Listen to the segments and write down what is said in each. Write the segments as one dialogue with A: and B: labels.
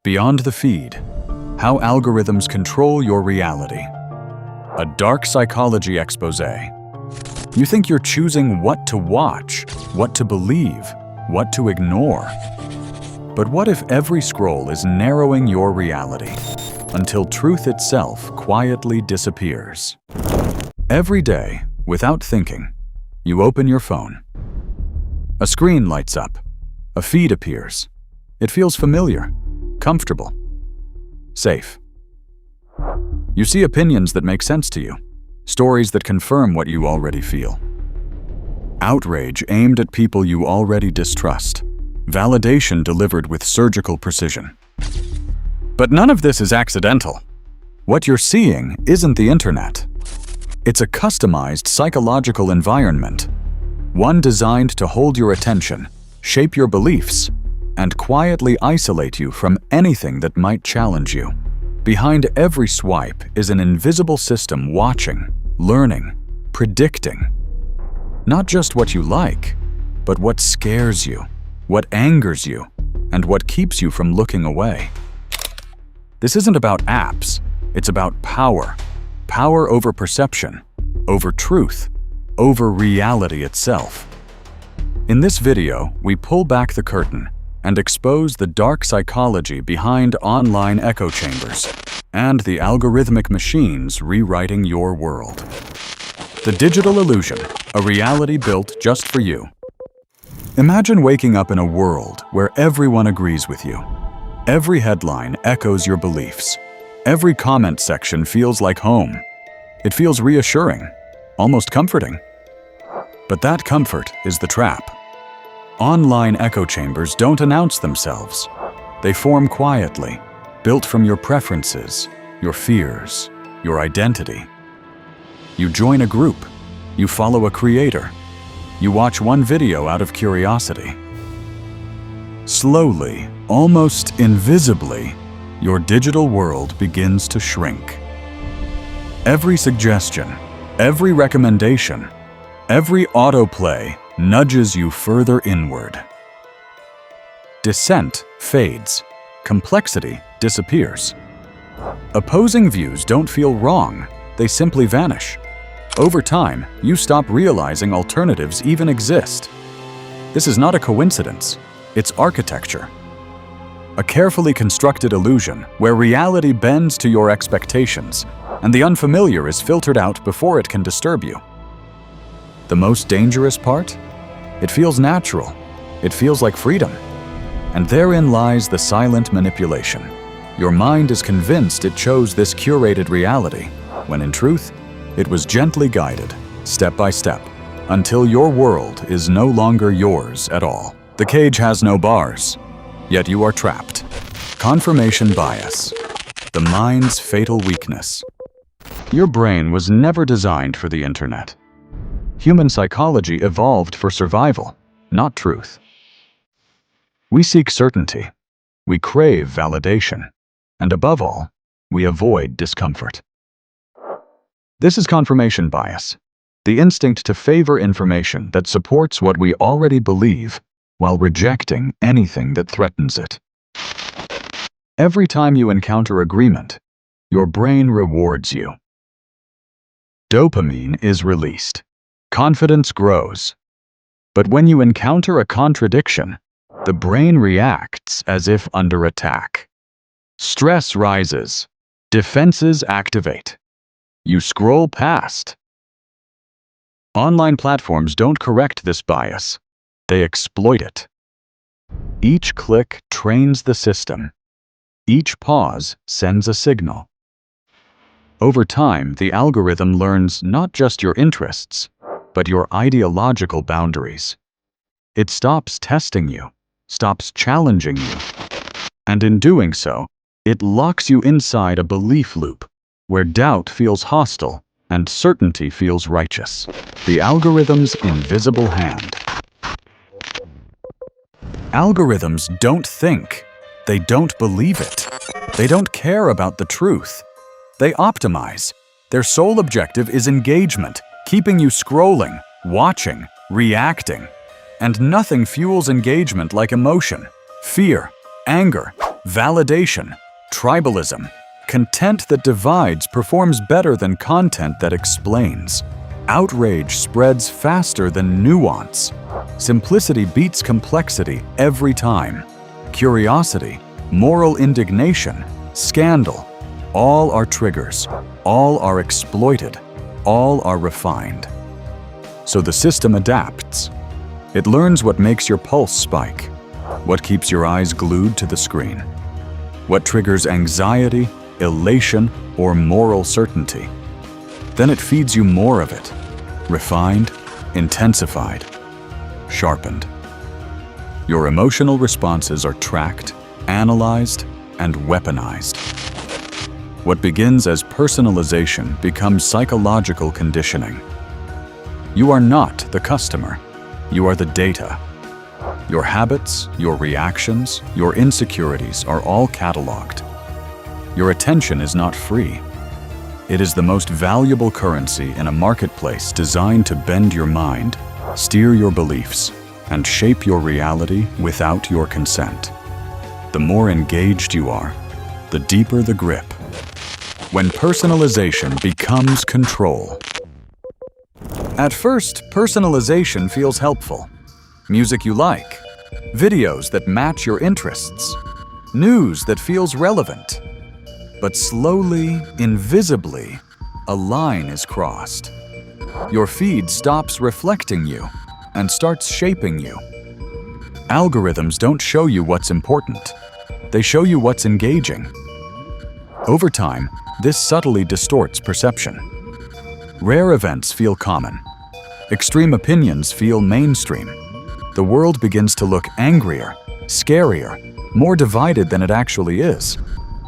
A: Beyond the feed, how algorithms control your reality. A dark psychology exposé. You think you're choosing what to watch, what to believe, what to ignore. But what if every scroll is narrowing your reality until truth itself quietly disappears? Every day, without thinking, you open your phone. A screen lights up. A feed appears. It feels familiar, comfortable, safe. You see opinions that make sense to you, stories that confirm what you already feel. Outrage aimed at people you already distrust. Validation delivered with surgical precision. But none of this is accidental. What you're seeing isn't the internet. It's a customized psychological environment, one designed to hold your attention, shape your beliefs, and quietly isolate you from anything that might challenge you. Behind every swipe is an invisible system watching, learning, predicting. Not just what you like, but what scares you, what angers you, and what keeps you from looking away. This isn't about apps, it's about power. Power over perception, over truth, over reality itself. In this video, we pull back the curtain and expose the dark psychology behind online echo chambers and the algorithmic machines rewriting your world. The digital illusion, a reality built just for you. Imagine waking up in a world where everyone agrees with you. Every headline echoes your beliefs. Every comment section feels like home. It feels reassuring, almost comforting. But that comfort is the trap. Online echo chambers don't announce themselves. They form quietly, built from your preferences, your fears, your identity. You join a group, you follow a creator, you watch one video out of curiosity. Slowly, almost invisibly, your digital world begins to shrink. Every suggestion, every recommendation, every autoplay nudges you further inward. Dissent fades. Complexity disappears. Opposing views don't feel wrong, they simply vanish. Over time, you stop realizing alternatives even exist. This is not a coincidence, it's architecture. A carefully constructed illusion where reality bends to your expectations and the unfamiliar is filtered out before it can disturb you. The most dangerous part? It feels natural. It feels like freedom. And therein lies the silent manipulation. Your mind is convinced it chose this curated reality, when in truth, it was gently guided, step by step, until your world is no longer yours at all. The cage has no bars, yet you are trapped. Confirmation bias, the mind's fatal weakness. Your brain was never designed for the internet. Human psychology evolved for survival, not truth. We seek certainty, we crave validation, and above all, we avoid discomfort. This is confirmation bias, the instinct to favor information that supports what we already believe while rejecting anything that threatens it. Every time you encounter agreement, your brain rewards you. Dopamine is released. Confidence grows. But when you encounter a contradiction, the brain reacts as if under attack. Stress rises. Defenses activate. You scroll past. Online platforms don't correct this bias. They exploit it. Each click trains the system. Each pause sends a signal. Over time, the algorithm learns not just your interests, but your ideological boundaries. It stops testing you, stops challenging you, and in doing so, it locks you inside a belief loop where doubt feels hostile and certainty feels righteous. The algorithm's invisible hand. Algorithms don't think. They don't believe it. They don't care about the truth. They optimize. Their sole objective is engagement, keeping you scrolling, watching, reacting. And nothing fuels engagement like emotion, fear, anger, validation, tribalism. Content that divides performs better than content that explains. Outrage spreads faster than nuance. Simplicity beats complexity every time. Curiosity, moral indignation, scandal, all are triggers, all are exploited, all are refined. So the system adapts. It learns what makes your pulse spike, what keeps your eyes glued to the screen, what triggers anxiety, elation, or moral certainty. Then it feeds you more of it, refined, intensified, sharpened. Your emotional responses are tracked, analyzed, and weaponized. What begins as personalization becomes psychological conditioning. You are not the customer. You are the data. Your habits, your reactions, your insecurities are all cataloged. Your attention is not free. It is the most valuable currency in a marketplace designed to bend your mind, steer your beliefs, and shape your reality without your consent. The more engaged you are, the deeper the grip. When personalization becomes control. At first, personalization feels helpful. Music you like, videos that match your interests, news that feels relevant. But slowly, invisibly, a line is crossed. Your feed stops reflecting you and starts shaping you. Algorithms don't show you what's important. They show you what's engaging. Over time, this subtly distorts perception. Rare events feel common. Extreme opinions feel mainstream. The world begins to look angrier, scarier, more divided than it actually is.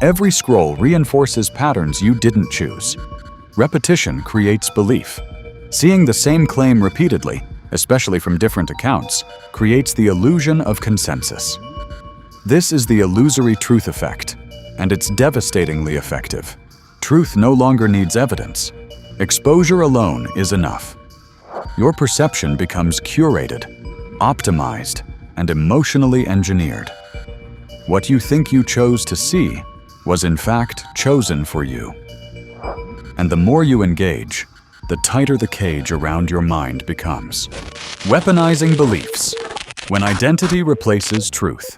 A: Every scroll reinforces patterns you didn't choose. Repetition creates belief. Seeing the same claim repeatedly, especially from different accounts, creates the illusion of consensus. This is the illusory truth effect, and it's devastatingly effective. Truth no longer needs evidence. Exposure alone is enough. Your perception becomes curated, optimized, and emotionally engineered. What you think you chose to see was in fact chosen for you. And the more you engage, the tighter the cage around your mind becomes. Weaponizing beliefs. When identity replaces truth.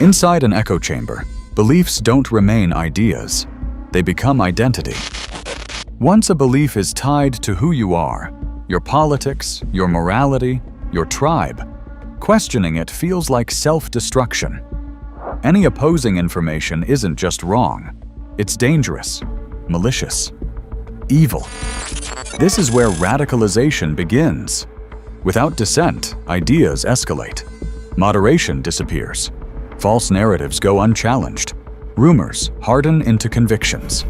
A: Inside an echo chamber, beliefs don't remain ideas. They become identity. Once a belief is tied to who you are, your politics, your morality, your tribe, questioning it feels like self-destruction. Any opposing information isn't just wrong. It's dangerous, malicious, evil. This is where radicalization begins. Without dissent, ideas escalate. Moderation disappears. False narratives go unchallenged. Rumors harden into convictions.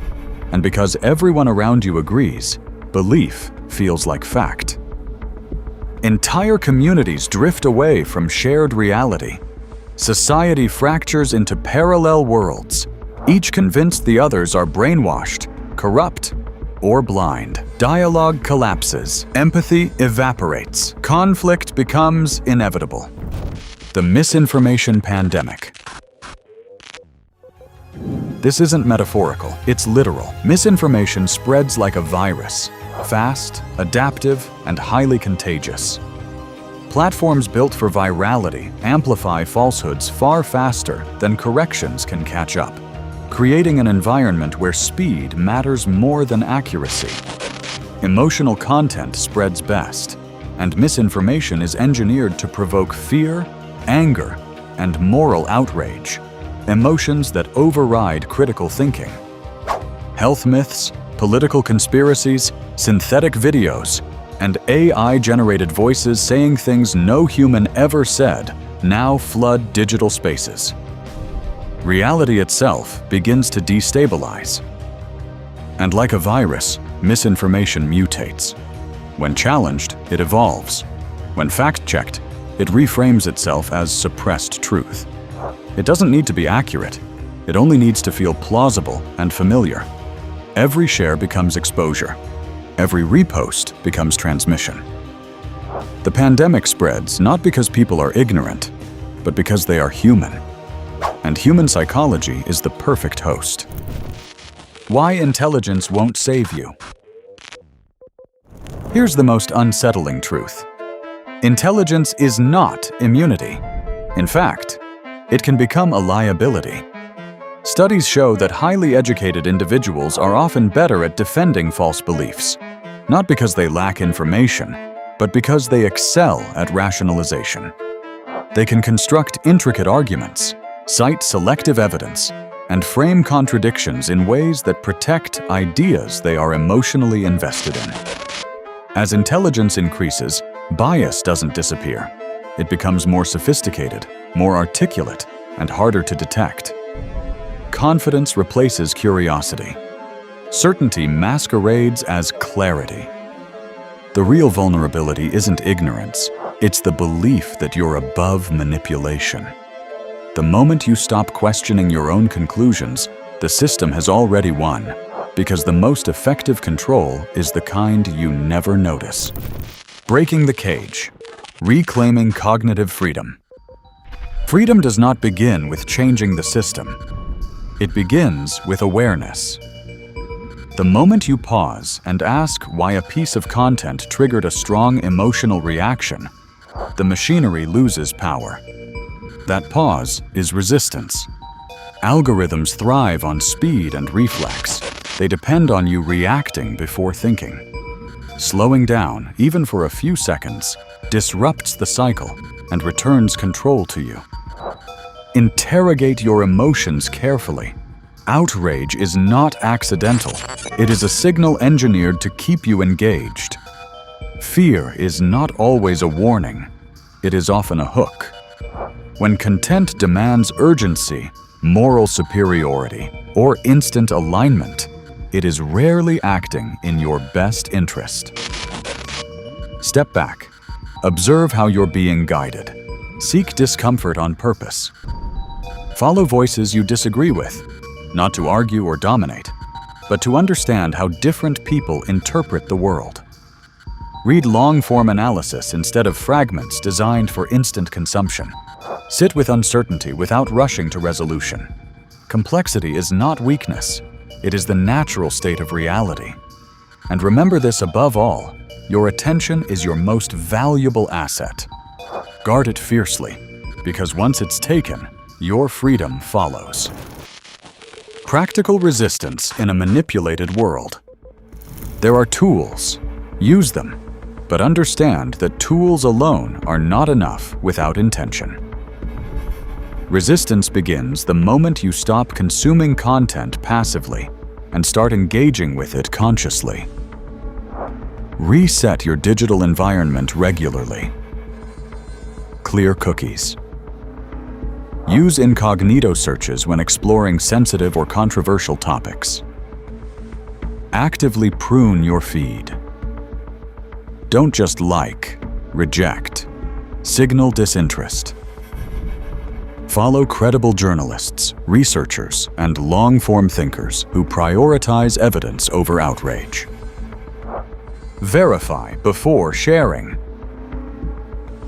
A: And because everyone around you agrees, belief feels like fact. Entire communities drift away from shared reality. Society fractures into parallel worlds, each convinced the others are brainwashed, corrupt, or blind. Dialogue collapses, empathy evaporates, conflict becomes inevitable. The misinformation pandemic. This isn't metaphorical, it's literal. Misinformation spreads like a virus, fast, adaptive, and highly contagious. Platforms built for virality amplify falsehoods far faster than corrections can catch up, creating an environment where speed matters more than accuracy. Emotional content spreads best, and misinformation is engineered to provoke fear, anger, and moral outrage, emotions that override critical thinking. Health myths, political conspiracies, synthetic videos, and AI-generated voices saying things no human ever said now flood digital spaces. Reality itself begins to destabilize. And like a virus, misinformation mutates. When challenged, it evolves. When fact-checked, it reframes itself as suppressed truth. It doesn't need to be accurate. It only needs to feel plausible and familiar. Every share becomes exposure. Every repost becomes transmission. The pandemic spreads not because people are ignorant, but because they are human. and human psychology is the perfect host. Why intelligence won't save you. Here's the most unsettling truth. Intelligence is not immunity. In fact, it can become a liability. Studies show that highly educated individuals are often better at defending false beliefs, not because they lack information, but because they excel at rationalization. They can construct intricate arguments, cite selective evidence, and frame contradictions in ways that protect ideas they are emotionally invested in. As intelligence increases, bias doesn't disappear. It becomes more sophisticated, more articulate, and harder to detect. Confidence replaces curiosity. Certainty masquerades as clarity. The real vulnerability isn't ignorance, it's the belief that you're above manipulation. The moment you stop questioning your own conclusions, the system has already won, because the most effective control is the kind you never notice. Breaking the cage. Reclaiming cognitive freedom. Freedom does not begin with changing the system. It begins with awareness. The moment you pause and ask why a piece of content triggered a strong emotional reaction, the machinery loses power. That pause is resistance. Algorithms thrive on speed and reflex. They depend on you reacting before thinking. Slowing down, even for a few seconds, disrupts the cycle and returns control to you. Interrogate your emotions carefully. Outrage is not accidental. It is a signal engineered to keep you engaged. Fear is not always a warning. It is often a hook. When content demands urgency, moral superiority, or instant alignment, it is rarely acting in your best interest. Step back. Observe how you're being guided. Seek discomfort on purpose. Follow voices you disagree with, not to argue or dominate, but to understand how different people interpret the world. Read long-form analysis instead of fragments designed for instant consumption. Sit with uncertainty without rushing to resolution. Complexity is not weakness. It is the natural state of reality. And remember this above all, your attention is your most valuable asset. Guard it fiercely, because once it's taken, your freedom follows. Practical resistance in a manipulated world. There are tools. Use them, but understand that tools alone are not enough without intention. Resistance begins the moment you stop consuming content passively and start engaging with it consciously. Reset your digital environment regularly. Clear cookies. Use incognito searches when exploring sensitive or controversial topics. Actively prune your feed. Don't just like, reject. Signal disinterest. Follow credible journalists, researchers, and long-form thinkers who prioritize evidence over outrage. Verify before sharing.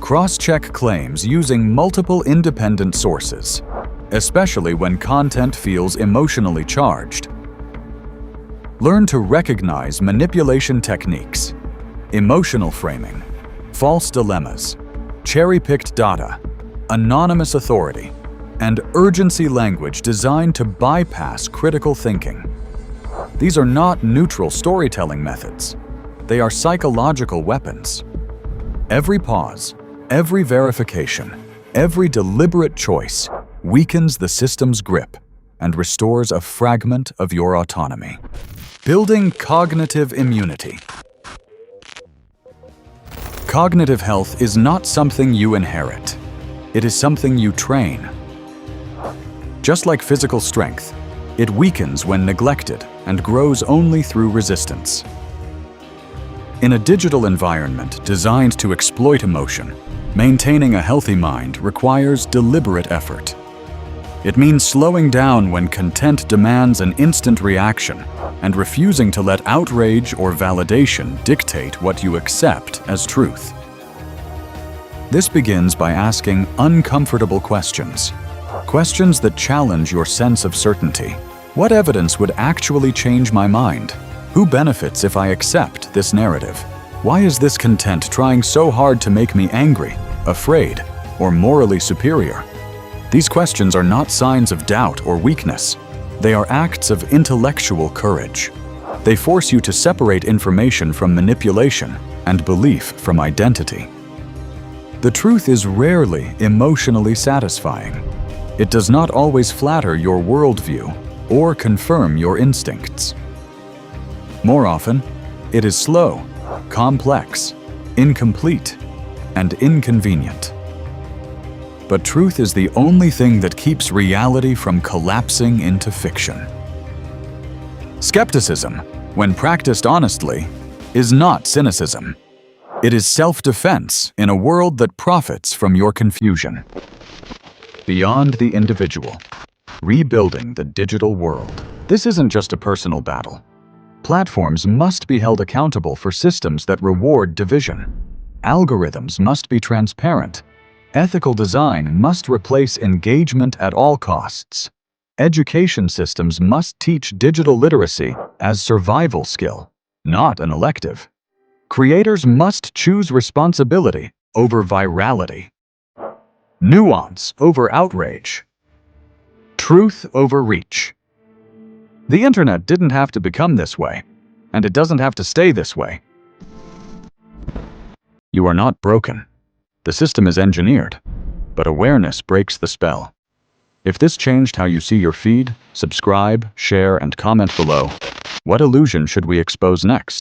A: Cross-check claims using multiple independent sources, especially when content feels emotionally charged. Learn to recognize manipulation techniques, emotional framing, false dilemmas, cherry-picked data, anonymous authority, and urgency language designed to bypass critical thinking. These are not neutral storytelling methods. They are psychological weapons. Every pause, every verification, every deliberate choice weakens the system's grip and restores a fragment of your autonomy. Building cognitive immunity. Cognitive health is not something you inherit. It is something you train. Just like physical strength, it weakens when neglected and grows only through resistance. In a digital environment designed to exploit emotion, maintaining a healthy mind requires deliberate effort. It means slowing down when content demands an instant reaction and refusing to let outrage or validation dictate what you accept as truth. This begins by asking uncomfortable questions. Questions that challenge your sense of certainty. What evidence would actually change my mind? Who benefits if I accept this narrative? Why is this content trying so hard to make me angry, afraid, or morally superior? These questions are not signs of doubt or weakness. They are acts of intellectual courage. They force you to separate information from manipulation and belief from identity. The truth is rarely emotionally satisfying. It does not always flatter your worldview or confirm your instincts. More often, it is slow, complex, incomplete, and inconvenient. But truth is the only thing that keeps reality from collapsing into fiction. Skepticism, when practiced honestly, is not cynicism. It is self-defense in a world that profits from your confusion. Beyond the individual, rebuilding the digital world. This isn't just a personal battle. Platforms must be held accountable for systems that reward division. Algorithms must be transparent. Ethical design must replace engagement at all costs. Education systems must teach digital literacy as survival skill, not an elective. Creators must choose responsibility over virality, nuance over outrage, truth over reach. The internet didn't have to become this way, and it doesn't have to stay this way. You are not broken. The system is engineered, but awareness breaks the spell. If this changed how you see your feed, subscribe, share, and comment below. What illusion should we expose next?